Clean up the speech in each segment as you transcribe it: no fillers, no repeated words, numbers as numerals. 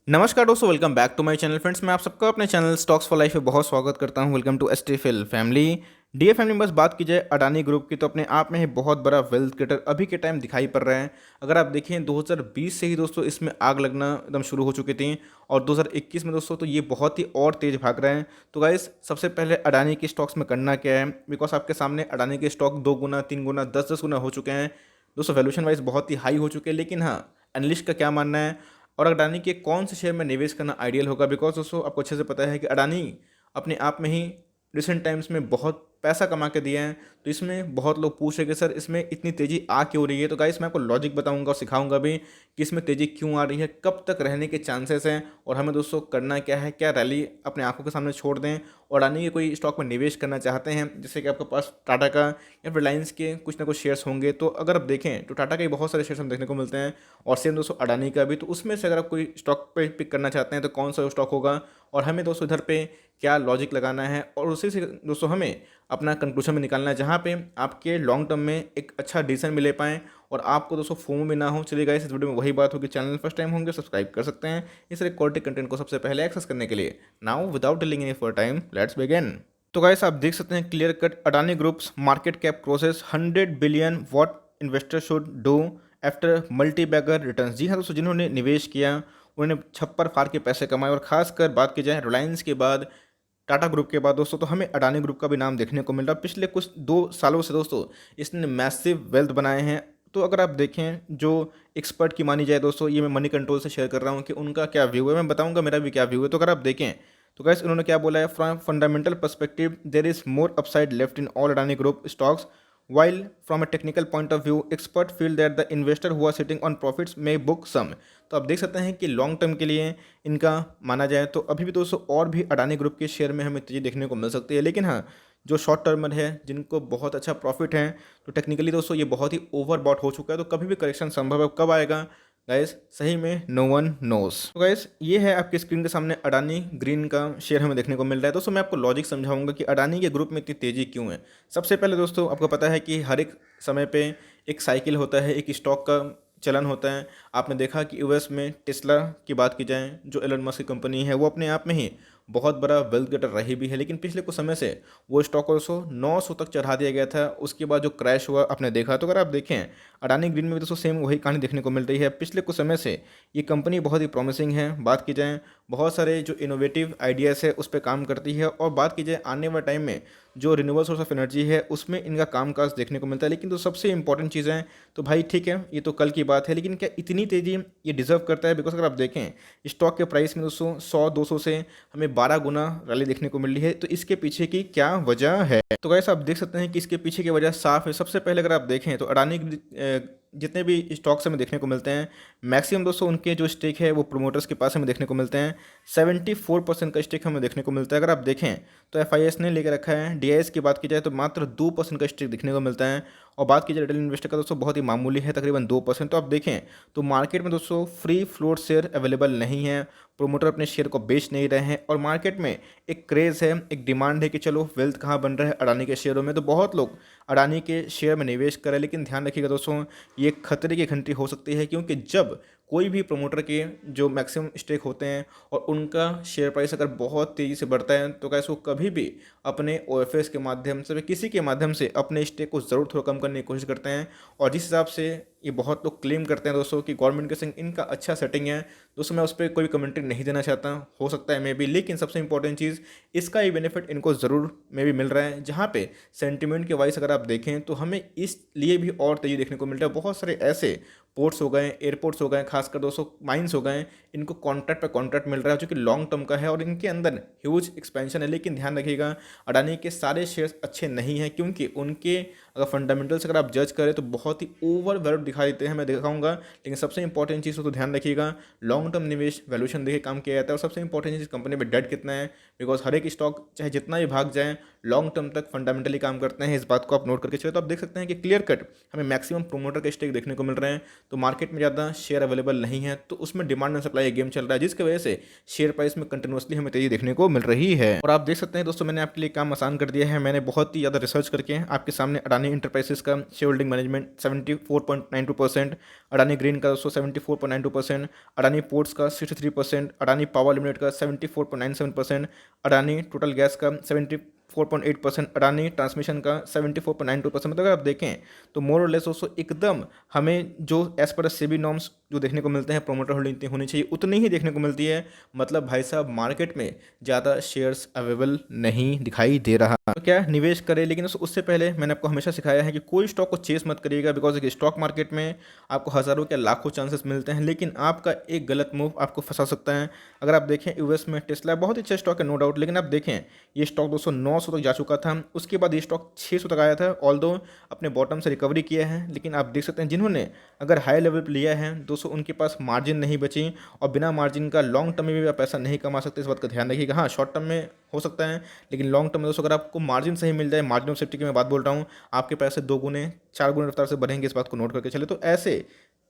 नमस्कार दोस्तों, welcome back to my channel friends. मैं आप सबका अपने चैनल स्टॉक्स फॉर लाइफ में बहुत स्वागत करता हूं। Welcome to STFL family. DA family में बस बात की जाए अडानी ग्रुप की, तो अपने आप में ही बहुत बड़ा वेल्थ क्रिएटर अभी के टाइम दिखाई पड़ रहा है। अगर आप देखें 2020 से ही दोस्तों इसमें आग लगना एकदम शुरू हो चुकी थी, और 2021 में दोस्तों तो ये बहुत ही और तेज भाग रहे हैं। तो गाइस, सबसे पहले अडानी के स्टॉक्स में करना क्या है, बिकॉज आपके सामने अडानी के स्टॉक 2 गुना 3 गुना 10-10 गुना हो चुके हैं दोस्तों। वैल्यूशन वाइज बहुत ही हाई हो चुके हैं। लेकिन हाँ, एनालिस्ट का क्या मानना है और अडानी के कौन से शेयर में निवेश करना आइडियल होगा, बिकॉज दोस्तों आपको अच्छे से पता है कि अडानी अपने आप में ही रिसेंट टाइम्स में बहुत पैसा कमा के दिया है। तो इसमें बहुत लोग पूछ रहे कि सर इसमें इतनी तेज़ी आ क्यों रही है। तो गाइस, मैं आपको लॉजिक बताऊंगा और सिखाऊंगा भी कि इसमें तेज़ी क्यों आ रही है, कब तक रहने के चांसेस हैं, और हमें दोस्तों करना क्या है, क्या रैली अपने आंखों के सामने छोड़ दें और अडानी के कोई स्टॉक में निवेश करना चाहते हैं, जैसे कि आपके पास टाटा का या फिर रिलायंस के कुछ ना कुछ शेयर्स होंगे। तो अगर आप देखें तो टाटा के बहुत सारे शेयर्स हम देखने को मिलते हैं, और सेम दोस्तों अडानी का भी। तो उसमें से अगर आप कोई स्टॉक पे पिक करना चाहते हैं तो कौन सा स्टॉक होगा, और हमें दोस्तों इधर पे क्या लॉजिक लगाना है, और उसी से दोस्तों हमें अपना कंक्लूजन में निकालना है, जहाँ पे आपके लॉन्ग टर्म में एक अच्छा डिसीजन मिले पाएँ और आपको दोस्तों फोमो भी ना हो। चलिए गाइस, इस वीडियो में वही बात होगी। चैनल फर्स्ट टाइम होंगे सब्सक्राइब कर सकते हैं इस क्वालिटी कंटेंट को सबसे पहले एक्सेस करने के लिए। Now without delaying any for time, let's begin. तो गाइस, आप देख सकते हैं clear cut, Adani groups market cap crosses 100 बिलियन, what investor should do after multi bagger returns. जी हाँ दोस्तों, जिन्होंने निवेश किया उन्होंने छप्पर फाड़ के पैसे कमाए। और खासकर बात की जाए रिलायंस के बाद, टाटा ग्रुप के बाद दोस्तों, तो हमें अडानी ग्रुप का भी नाम देखने को मिल रहा है। पिछले कुछ 2 सालों से दोस्तों इसने मैसिव वेल्थ बनाए हैं। तो अगर आप देखें, जो एक्सपर्ट की मानी जाए दोस्तों, ये मैं मनी कंट्रोल से शेयर कर रहा हूँ कि उनका क्या व्यू है, मैं बताऊंगा मेरा भी क्या व्यू है। तो अगर आप देखें तो गैस, उन्होंने क्या बोला है, from fundamental perspective there is more upside left in all Adani group stocks, while from a technical point of view expert feel that the investor who are sitting on profits may book some। तो आप देख सकते हैं कि long term के लिए इनका माना जाए तो अभी भी दोस्तों और भी अडानी ग्रुप के शेयर में हमें तेजी देखने को मिल सकती है। लेकिन हाँ, जो शॉर्ट टर्मर है जिनको बहुत अच्छा प्रॉफिट है, तो टेक्निकली दोस्तों ये बहुत ही ओवर बॉट हो चुका है। तो कभी भी करेक्शन संभव है, कब आएगा गाइस सही में नो वन नोस। तो गाइस, ये है आपके स्क्रीन के सामने अडानी ग्रीन का शेयर हमें देखने को मिल रहा है। दोस्तों मैं आपको लॉजिक समझाऊंगा कि अडानी के ग्रुप में इतनी तेजी क्यों है। सबसे पहले दोस्तों आपको पता है कि हर एक समय पे एक साइकिल होता है, एक स्टॉक का चलन होता है। आपने देखा कि यूएस में टेस्ला की बात की जाए, जो एलन मस्क की कंपनी है, वो अपने आप में ही बहुत बड़ा वेल्थ गेटर रही भी है। लेकिन पिछले कुछ समय से वो स्टॉक को 900 तक चढ़ा दिया गया था। उसके बाद जो क्रैश हुआ आपने देखा। तो अगर आप देखें अडानी ग्रीन में भी दोस्तों सेम वही कहानी देखने को मिल रही है। पिछले कुछ समय से ये कंपनी बहुत ही प्रॉमिसिंग है। बात की जाए, बहुत सारे जो इनोवेटिव आइडियाज़ है उस पर काम करती है, और बात की जाए आने वाले टाइम में जो रिन्यूएबल सोर्स ऑफ एनर्जी है उसमें इनका कामकाज देखने को मिलता है। लेकिन तो सबसे इंपॉर्टेंट चीज़ है, तो भाई ठीक है ये तो कल की बात है, लेकिन क्या इतनी तेज़ी ये डिजर्व करता है? बिकॉज अगर आप देखें स्टॉक के प्राइस में दोस्तों 100-200 से हमें 12 गुना रैली देखने को मिल रही है। तो इसके पीछे की क्या वजह है? तो गाइस, आप देख सकते हैं कि इसके पीछे की वजह साफ है। सबसे पहले अगर आप देखें तो अडानी जितने भी स्टॉक्स हमें देखने को मिलते हैं, मैक्सिमम दोस्तों उनके जो स्टेक है वो प्रोमोटर्स के पास हमें देखने को मिलते हैं। 74% का स्टेक हमें देखने को मिलता है। अगर आप देखें तो एफआईएस ने लेकर रखा है। डीआईएस की बात की जाए तो मात्र 2% का स्टेक देखने को मिलता है, और बात की जाए रिटेल इन्वेस्टर का दोस्तों बहुत ही मामूली है, तकरीबन 2%। तो आप देखें तो मार्केट में दोस्तों फ्री फ्लोट शेयर अवेलेबल नहीं है, प्रोमोटर अपने शेयर को बेच नहीं रहे हैं, और मार्केट में एक क्रेज़ है, एक डिमांड है कि चलो वेल्थ कहाँ बन रहा है अडानी के शेयरों में। तो बहुत लोग अडानी के शेयर में निवेश करें। लेकिन ध्यान रखिएगा दोस्तों, ये खतरे की घंटी हो सकती है, क्योंकि जब कोई भी प्रमोटर के जो मैक्सिमम स्टेक होते हैं और उनका शेयर प्राइस अगर बहुत तेज़ी से बढ़ता है, तो कैसे वो कभी भी अपने ओएफएस के माध्यम से, किसी के माध्यम से अपने स्टेक को ज़रूर थोड़ा कम करने की कोशिश करते हैं। और जिस हिसाब से ये बहुत लोग क्लेम करते हैं दोस्तों कि गवर्नमेंट के संग इनका अच्छा सेटिंग है, दोस्तों मैं उस पर कोई कमेंट्री नहीं देना चाहता, हो सकता है मे बी। लेकिन सबसे इंपॉर्टेंट चीज़, इसका ये बेनिफिट इनको ज़रूर मे भी मिल रहा है, जहाँ पे सेंटिमेंट के वाइज अगर आप देखें तो हमें इसलिए भी और तेज़ी देखने को मिल रहा है। बहुत सारे ऐसे पोर्ट्स हो गए, एयरपोर्ट्स हो गए, खासकर दोस्तों माइंस हो गए, इनको कॉन्ट्रैक्ट पे कॉन्ट्रैक्ट मिल रहा है जो कि लॉन्ग टर्म का है, और इनके अंदर ह्यूज एक्सपेंशन है। लेकिन ध्यान रखिएगा, अडानी के सारे शेयर्स अच्छे नहीं हैं, क्योंकि उनके अगर फंडामेंटल्स अगर आप जज करें तो बहुत ही ओवर वैल्यूड दिखाई देते हैं, मैं दिखाऊंगा। लेकिन सबसे इंपॉर्टेंट चीज़ तो ध्यान रखिएगा, लॉन्ग टर्म निवेश वैल्यूशन देखिए काम किया जाता है। और सबसे इंपॉर्टेंट चीज़ कंपनी में डेट कितना है, बिकॉज हर एक स्टॉक चाहे जितना भी भाग जाए, लॉन्ग टर्म तक फंडामेंटली काम करते हैं, इस बात को आप नोट करके चले। तो आप देख सकते हैं कि क्लियर कट हमें मैक्सिमम प्रोमोटर के स्टेक देखने को मिल रहे हैं। तो मार्केट में ज़्यादा शेयर अवेलेबल नहीं है, तो उसमें डिमांड एंड सप्लाई गेम चल रहा है, जिसकी वजह से शेयर प्राइस में कंटिन्यूसली हमें तेजी देखने को मिल रही है। और आप देख सकते हैं दोस्तों, मैंने आपके लिए काम आसान कर दिया है। मैंने बहुत ही ज़्यादा रिसर्च करके आपके सामने अडानी इंटरप्राइजेस का share holding management 74.92%, Adani green का दोस्तों 74.92%, अडानी पोर्ट्स का 63%, अडानी पावर लिमिटेड का 74.97%, अडानी टोटल गैस का 74.8%, अडानी ट्रांसमिशन का 74.92%। मतलब अगर आप देखें तो मोर और लेस दोस्तों एकदम हमें जो एज पर सेबी नॉर्म्स जो देखने को मिलते हैं प्रोमोटर होल्डिंग होनी चाहिए उतनी ही देखने को मिलती है। मतलब भाई साहब मार्केट में ज़्यादा शेयर्स अवेलेबल नहीं दिखाई दे रहा। तो क्या निवेश करें, लेकिन उससे पहले मैंने आपको हमेशा सिखाया है कि कोई स्टॉक को चेस मत करिएगा, बिकॉज एक स्टॉक मार्केट में आपको हज़ारों या लाखों चांसेस मिलते हैं, लेकिन आपका एक गलत मूव आपको फंसा सकता है। अगर आप देखें यूएस में टेस्ला बहुत ही अच्छा स्टॉक है नो डाउट, लेकिन आप देखें ये स्टॉक दोस्तों 900 तक जा चुका था, उसके बाद ये स्टॉक 600 तक आया था। ऑल्दो अपने बॉटम से रिकवरी किया है, लेकिन आप देख सकते हैं जिन्होंने अगर हाई लेवल पर लिया है दोस्तों उनके पास मार्जिन नहीं बची, और बिना मार्जिन का लॉन्ग टर्म में भी आप पैसा नहीं कमा सकते, इस बात का ध्यान रखिएगा। हाँ शॉर्ट टर्म में हो सकता है, लेकिन लॉन्ग टर्म में दोस्तों अगर आपको मार्जिन सही मिल जाए, मार्जिन ऑफ सेफ्टी की मैं बात बोल रहा हूँ, आपके पैसे 2 गुने 4 गुने रफ्तार से बढ़ेंगे, इस बात को नोट करके चले। तो ऐसे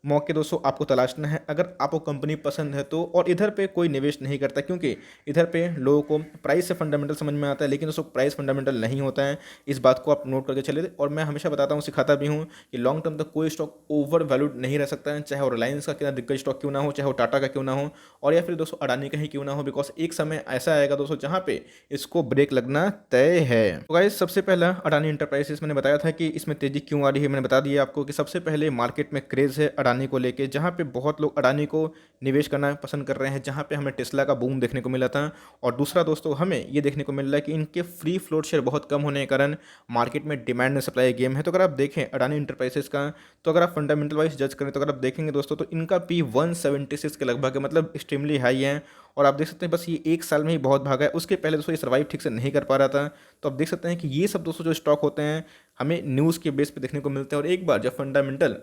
मौके दोस्तों आपको तलाशना है अगर आपको कंपनी पसंद है तो। और इधर पे कोई निवेश नहीं करता, क्योंकि इधर पे लोगों को प्राइस से फंडामेंटल समझ में आता है, लेकिन दोस्तों प्राइस फंडामेंटल नहीं होता है, इस बात को आप नोट करके चले। और मैं हमेशा बताता हूँ, सिखाता भी हूँ कि लॉन्ग टर्म तक कोई स्टॉक ओवर वैल्यूड नहीं रह सकता है, चाहे वो रिलायंस का कितना दिग्गज स्टॉक क्यों ना हो, चाहे वो टाटा का क्यों ना हो, और या फिर दोस्तों अडानी का ही क्यों ना हो, बिकॉज एक समय ऐसा आएगा दोस्तों जहाँ पे इसको ब्रेक लगना तय है। तो गाइस सबसे पहला अडानी इंटरप्राइजेस मैंने बताया था कि इसमें तेजी क्यों आ रही है, मैंने बता दिया आपको कि सबसे पहले मार्केट में क्रेज है अडानी को लेके, जहाँ पे बहुत लोग अडानी को निवेश करना पसंद कर रहे हैं, जहाँ पे हमें टेस्ला का बूम देखने को मिला था। और दूसरा दोस्तों हमें ये देखने को मिल रहा है कि इनके फ्री फ्लोट शेयर बहुत कम होने के कारण मार्केट में डिमांड एंड सप्लाई गेम है। तो अगर आप देखें अडानी इंटरप्राइजेस का, तो अगर आप फंडामेंटल वाइज जज करें तो अगर आप देखेंगे दोस्तों तो इनका पी 176 के लगभग है, मतलब एक्सट्रीमली हाई है। और आप देख सकते हैं बस ये एक साल में ही बहुत भागा है, उसके पहले दोस्तों ये सर्वाइव ठीक से नहीं कर पा रहा था। तो आप देख सकते हैं कि ये सब दोस्तों जो स्टॉक होते हैं हमें न्यूज़ के बेस पे देखने को मिलते हैं, और एक बार जब फंडामेंटल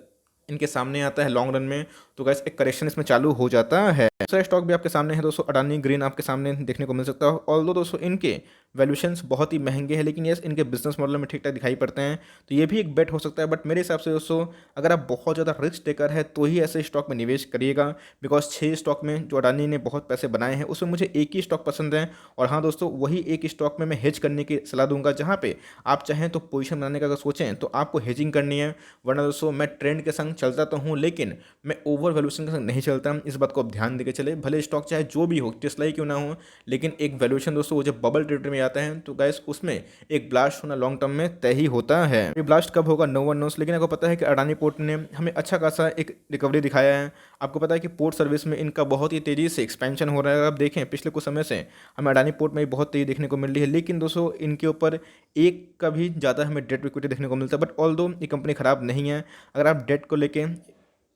इनके सामने आता है लॉन्ग रन में तो गैस एक करेक्शन इसमें चालू हो जाता है। दूसरा स्टॉक भी आपके सामने है दोस्तों, अडानी ग्रीन आपके सामने देखने को मिल सकता है। ऑल्दो दोस्तों इनके वैल्यूशंस बहुत ही महंगे हैं, लेकिन यस इनके बिजनेस मॉडल में ठीक ठाक दिखाई पड़ते हैं, तो ये भी एक बेट हो सकता है। बट मेरे हिसाब से दोस्तों अगर आप बहुत ज़्यादा रिस्क टेकर है तो ही ऐसे स्टॉक में निवेश करिएगा, बिकॉज 6 स्टॉक में जो अडानी ने बहुत पैसे बनाए हैं उसमें मुझे एक ही स्टॉक पसंद है। और हाँ दोस्तों वही एक स्टॉक में मैं हेज करने की सलाह दूंगा, जहाँ पे आप चाहें तो पोजीशन बनाने का अगर सोचें तो आपको हेजिंग करनी है, वरना दोस्तों मैं ट्रेंड के संग चलता तो हूँ लेकिन मैं ओवर वैल्यूएशन के संग नहीं चलता, इस बात को आप ध्यान देके चले। भले स्टॉक चाहे जो भी हो, टेस्ला ही क्यों ना हो, लेकिन एक वैल्यूएशन दोस्तों वो जब बबल टेरिटरी में आता है तो गैस उसमें एक ब्लास्ट होना लॉन्ग टर्म में तय ही होता है। ये ब्लास्ट कब होगा नो वन नोस, लेकिन आपको पता है कि अडानी पोर्ट ने हमें अच्छा खासा एक रिकवरी दिखाया है। आपको पता है कि पोर्ट सर्विस में इनका बहुत ही तेज़ी से एक्सपेंशन हो रहा है। आप देखें पिछले कुछ समय से हमें अडानी पोर्ट में बहुत तेज़ी देखने को मिल रही है, लेकिन दोस्तों इनके ऊपर एक का भी ज़्यादा हमें डेट इक्विटी देखने को मिलता है। बट ऑल्दो ये कंपनी ख़राब नहीं है, अगर आप डेट को लेके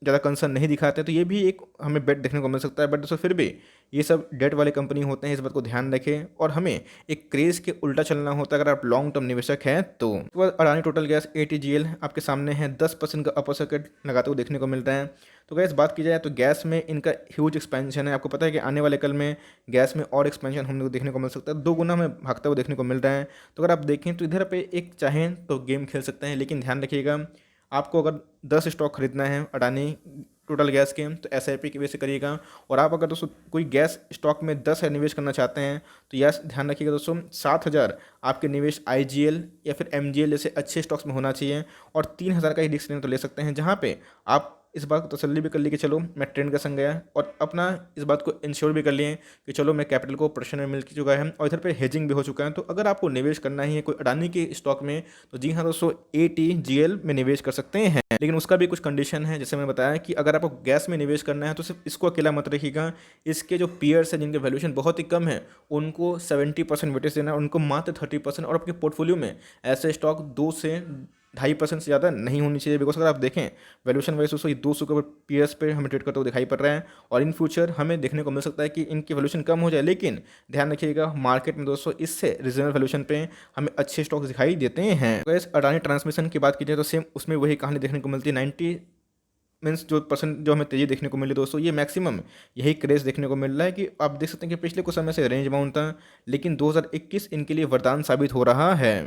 ज़्यादा कंसर्न नहीं दिखाते तो ये भी एक हमें बेट देखने को मिल सकता है। बट दोस्तों फिर भी ये सब डेट वाले कंपनी होते हैं, इस बात को ध्यान रखें। और हमें एक क्रेज़ के उल्टा चलना होता है अगर आप लॉन्ग टर्म निवेशक हैं तो। अडानी टोटल गैस ATGL आपके सामने है, 10% का अपर सर्किट लगाते हुए देखने को मिल रहा है। तो गैस बात की जाए तो गैस में इनका ह्यूज एक्सपेंशन है। आपको पता है कि आने वाले कल में गैस में और एक्सपेंशन हम लोग देखने को मिल सकता है, 2 गुना हमें भागता हुआ देखने को मिल रहा है। तो अगर आप देखें तो इधर पे एक चाहें तो गेम खेल सकते हैं, लेकिन ध्यान रखिएगा आपको अगर 10 स्टॉक खरीदना है अडानी टोटल गैस के तो SIP की वजह से करिएगा। और आप अगर दोस्तों कोई गैस स्टॉक में 10 है निवेश करना चाहते हैं तो यह ध्यान रखिएगा दोस्तों 7,000 आपके निवेश IGL या फिर MGL जैसे अच्छे स्टॉक्स में होना चाहिए, और 3,000 का ही रिस्क लेना तो ले सकते हैं, जहाँ पे आप इस बात को तसल्ली भी कर ली कि चलो मैं ट्रेंड का संग गया, और अपना इस बात को इंश्योर भी कर लिए कि चलो मैं कैपिटल को प्रोटेक्शन में मिल चुका है और इधर पे हेजिंग भी हो चुका है। तो अगर आपको निवेश करना ही है कोई अडानी के स्टॉक में तो जी हाँ दोस्तों ATGL में निवेश कर सकते हैं, लेकिन उसका भी कुछ कंडीशन है। जैसे मैंने बताया कि अगर आपको गैस में निवेश करना है तो सिर्फ इसको अकेला मत रखिएगा, इसके जो पीयर्स हैं जिनके वैल्यूएशन बहुत ही कम है उनको 70% वेटेज देना, उनको मात्र 30%, और आपके पोर्टफोलियो में ऐसे स्टॉक 2 से 2.5% से ज़्यादा नहीं होनी चाहिए। बिकॉज अगर आप देखें वैल्यूएशन वाइज दोस्तों 200 के ऊपर पीएस पे हमें ट्रेड करते हुए दिखाई पड़ रहा है, और इन फ्यूचर हमें देखने को मिल सकता है कि इनकी वैल्यूएशन कम हो जाए। लेकिन ध्यान रखिएगा मार्केट में दोस्तों इससे रीजनल वैल्यूएशन पे हमें अच्छे स्टॉक्स दिखाई देते हैं। तो इस अडानी ट्रांसमिशन की बात कीजिए तो सेम उसमें वही कहानी देखने को मिलती है। मीन्स जो परसेंट जो हमें तेज़ी देखने को मिली दोस्तों, ये मैक्सिमम यही क्रेज़ देखने को मिल रहा है कि आप देख सकते हैं कि पिछले कुछ समय से रेंज बाउंड था, लेकिन 2021 इनके लिए वरदान साबित हो रहा है।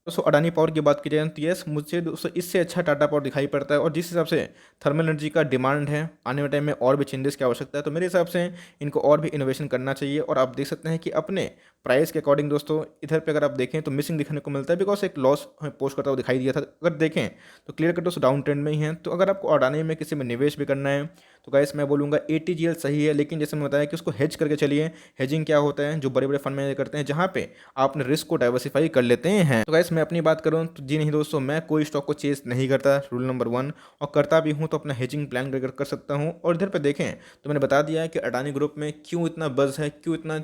दोस्तों अडानी पावर की बात की जाए तो यस, मुझे दोस्तों इससे अच्छा टाटा पावर दिखाई पड़ता है, और जिस हिसाब से थर्मल एनर्जी का डिमांड है आने वाले टाइम में और भी चेंजेस की आवश्यकता है, तो मेरे हिसाब से इनको और भी इनोवेशन करना चाहिए। और आप देख सकते हैं कि अपने प्राइस के अकॉर्डिंग दोस्तों इधर पे अगर आप देखें तो मिसिंग दिखने को मिलता है, बिकॉज एक लॉस हमें पोस्ट करता हुआ दिखाई दिया था। अगर देखें तो क्लियर कट दोस्तों डाउन ट्रेंड में ही है। तो अगर आपको अडानी में किसी में निवेश भी करना है तो गाइस मैं बोलूँगा ATGL सही है, लेकिन जैसे मैंने बताया कि उसको हेज करके चलिए। हेजिंग क्या होता है, जो बड़े बड़े फंड मैनेजर करते हैं, जहाँ पे आप अपने रिस्क को डाइवर्सिफाई कर लेते हैं। तो गाइस मैं अपनी बात करूँ तो जी नहीं दोस्तों, मैं कोई स्टॉक को चेस नहीं करता, रूल नंबर 1। और करता भी हूँ तो अपना हेजिंग प्लान कर सकता हूँ। और इधर पे देखें तो मैंने बता दिया है कि अडानी ग्रुप में क्यों इतना बज़ है, क्यों इतना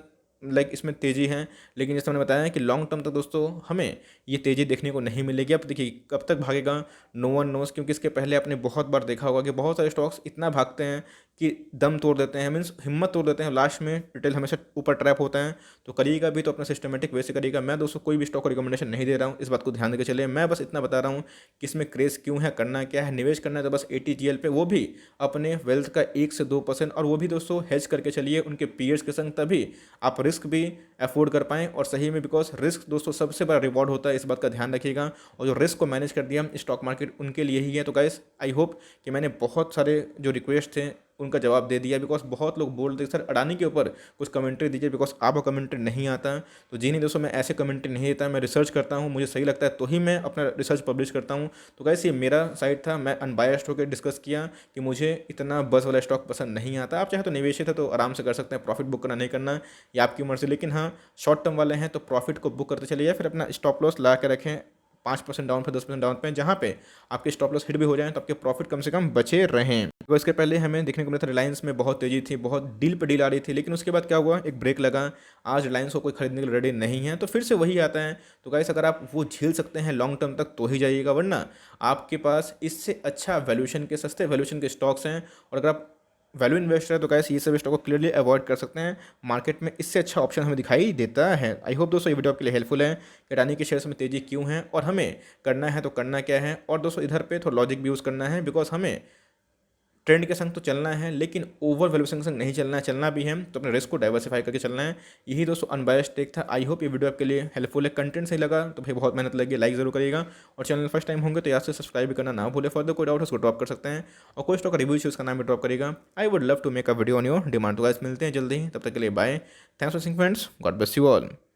इसमें तेज़ी है। लेकिन जैसे मैंने बताया कि लॉन्ग टर्म तक दोस्तों हमें ये तेज़ी देखने को नहीं मिलेगी। अब देखिए कब तक भागेगा, नो वन नोस, क्योंकि इसके पहले आपने बहुत बार देखा होगा कि बहुत सारे स्टॉक्स इतना भागते हैं कि दम तोड़ देते हैं, मीन्स हिम्मत तोड़ देते हैं, लास्ट में रिटेल हमेशा ऊपर ट्रैप होता है। तो करिएगा भी तो अपना सिस्टमेटिक वे से करिएगा। मैं दोस्तों कोई भी स्टॉक को रिकमेंडेशन नहीं दे रहा हूँ, इस बात को ध्यान देकर चलिए। मैं बस इतना बता रहा हूँ कि इसमें क्रेज़ क्यों है, करना क्या है, निवेश करना है तो बस ATGL पे, वो भी अपने वेल्थ का 1 से 2%, और वो भी दोस्तों हेज करके चलिए उनके पीयर्स के संग, तभी आप रिस्क भी अफोर्ड कर पाएँ और सही में। बिकॉज रिस्क दोस्तों सबसे बड़ा रिवॉर्ड होता है, इस बात का ध्यान रखिएगा। और जो रिस्क को मैनेज कर दिया स्टॉक मार्केट, उनके लिए ही है। तो गाइस आई होप कि मैंने बहुत सारे जो रिक्वेस्ट थे उनका जवाब दे दिया। बिकॉज बहुत लोग बोल रहे थे सर अडानी के ऊपर कुछ कमेंट्री दीजिए, बिकॉज आपको कमेंट्री नहीं आता। तो जी नहीं दोस्तों, मैं ऐसे कमेंट्री नहीं देता, मैं रिसर्च करता हूँ, मुझे सही लगता है तो ही मैं अपना रिसर्च पब्लिश करता हूँ। तो गाइस ये मेरा साइड था, मैं अनबायस्ड होकर डिस्कस किया कि मुझे इतना बस वाला स्टॉक पसंद नहीं आता। आप चाहे तो निवेशित है तो आराम से कर सकते हैं, प्रॉफिट बुक करना नहीं करना ये आपकी मर्जी। लेकिन हाँ, शॉर्ट टर्म वाले हैं तो प्रॉफिट को बुक करते चलिए, फिर अपना स्टॉप लॉस ला के रखें 5% डाउन पे, 10% डाउन पे, जहाँ पे आपके स्टॉप लॉस हिट भी हो जाए तो आपके प्रॉफिट कम से कम बचे रहें। तो इसके पहले हमें देखने को मिला था रिलायंस में बहुत तेजी थी, बहुत डील पे डील आ रही थी, लेकिन उसके बाद क्या हुआ, एक ब्रेक लगा। आज रिलायंस को कोई खरीदने के लिए रेडी नहीं है, तो फिर से वही आता है। तो गाइस अगर आप वो झेल सकते हैं लॉन्ग टर्म तक तो ही जाइएगा, वरना आपके पास इससे अच्छा वैल्यूएशन के, सस्ते वैल्यूएशन के स्टॉक्स हैं। और अगर आप वैल्यू इन्वेस्टर है तो गाइस ये सब स्टॉक को क्लियरली अवॉइड कर सकते हैं। मार्केट में इससे अच्छा ऑप्शन हमें दिखाई देता है। आई होप दोस्तों ये वीडियो आपके लिए हेल्पफुल है कि अडानी के शेयर्स में तेजी क्यों है और हमें करना है तो करना क्या है। और दोस्तों इधर पे थोड़ा लॉजिक भी यूज़ करना है, बिकॉज हमें ट्रेंड के संग तो चलना है, लेकिन ओवर वैल्यूएशन के संग नहीं चलना है। चलना भी है तो अपने रिस्क को डाइवर्सिफाई करके चलना है। यही दोस्तों अनबायस्ड टेक था। आई होप ये वीडियो आपके लिए हेल्पफुल है। कंटेंट सही लगा तो भाई बहुत मेहनत लगी, लाइक जरूर करिएगा। और चैनल फर्स्ट टाइम होंगे तो याद से सब्सक्राइब भी करना ना भूले। फर्दर कोई डाउट है उसको ड्रॉप कर सकते हैं, और कोई स्टॉक रिव्यू उसका नाम भी ड्रॉप करेगा। I would love to make a video on your demand. तो गाइस मिलते हैं जल्दी ही, तब तक के लिए bye. Thanks for watching friends, God bless you all.